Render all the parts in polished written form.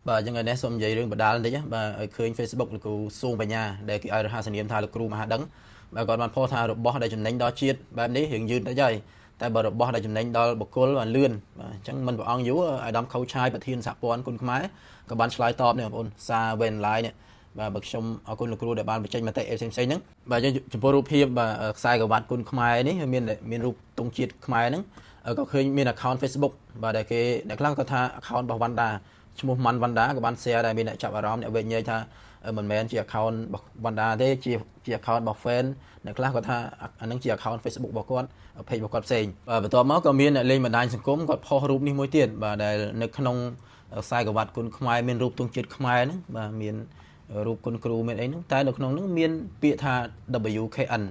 បាទចឹងឯនេះសូមនិយាយរឿងបដាលបន្តិចបាទឲ្យឃើញ Facebook លោកគ្រូសួងបញ្ញាដែលគេឲ្យរហស្សនាមថាលោកគ្រូមហាដឹងបាទគាត់បានផុសថារបស់ដែលចំណេញដល់ជាតិបែបនេះរឿងយឺតតិចហើយតែបើរបស់ដែលចំណេញដល់បុគ្គលបានលឿនបាទអញ្ចឹងមិនព្រះអង្គយូរអាដាមខូឆាយប្រធានសហព័ន្ធគុណខ្មែរក៏បានឆ្លើយតបនេះបងប្អូនសារ Wen Line នេះបាទបើខ្ញុំអរគុណលោកគ្រូដែលបានបញ្ចេញមតិផ្សេងៗហ្នឹងបាទចំពោះរូបភាពបាទខ្សែក្រវ៉ាត់គុណខ្មែរនេះមានរូបទង់ជាតិខ្មែរហ្នឹងក៏ឃើញមាន account Facebook បាទដែលគេអ្នកខ្លះក៏ថា account របស់វណ្ណដាឈ្មោះម៉ាន់វណ្ណដាក៏បាន share ដែរមានអ្នកចាប់អារម្មណ៍អ្នកវិញ្ញាថាមិនមែនជា account របស់វណ្ណដាទេជា account របស់ fan អ្នកខ្លះគាត់ថាអានឹងជា account Facebook របស់គាត់ page របស់គាត់ផ្សេងបន្ទាប់មកក៏មានអ្នកលេងបណ្ដាញសង្គមគាត់ផុសរូបនេះមួយទៀតបាទដែលនៅក្នុងខ្សែក្រវ៉ាត់គុណខ្មែរមានរូបទង់ជាតិខ្មែរហ្នឹងបាទមានរូបគុណគ្រូមានអីហ្នឹងតែនៅក្នុងហ្នឹងមានពាក្យថា WKN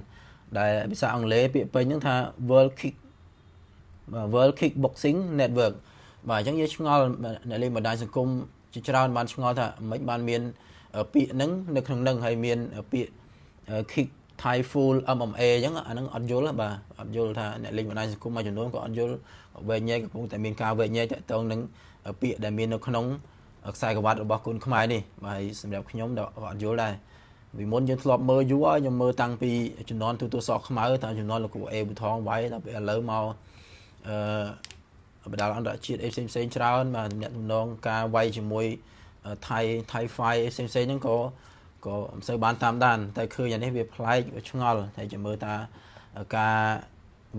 ដែលភាសាអង់គ្លេសពាក្យពេញហ្នឹងថា World Kickboxing Network បាទអញ្ចឹងយើងឆ្ងល់អ្នកលេងបណ្ដាញសង្គមជាច្រើនបានឆ្ងល់ថាមិនបានមានពាក្យហ្នឹងនៅក្នុងហ្នឹងហើយមានពាក្យ Kick Thai Full MMA អញ្ចឹងអាហ្នឹងអត់យល់បាទអត់យល់ថាអ្នកលេងបណ្ដាញសង្គមមួយចំនួនក៏អត់យល់វែងញែកកំពុងតែមានការវែងញែកតាក់ទងនឹងពាក្យដែលមាននៅក្នុងខ្សែក្រវ៉ាត់របស់គុណខ្មែរនេះបាទសម្រាប់ខ្ញុំក៏អត់យល់ដែរពីមុនយើងធ្លាប់មើលយូរហើយខ្ញុំមើលតាំងពីជំនាន់ទូសខ្មៅតាមជំនាន់លោកគ្រូអេប៊ូថងវាយដល់ពេលឥឡូវមកបណ្ដាលអន្តរជាតិផ្សេងច្រើនបាទអ្នកទំនងការវាយជាមួយថៃ fight ផ្សេងហ្នឹងក៏មិនសូវបានតាមដានតែឃើញអានេះវាប្លែកវាឆ្ងល់តែចាំមើលតាការ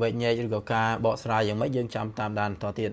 វែកញែកឬក៏ការបកស្រាយយ៉ាងម៉េចយើងចាំតាមដានបន្តទៀត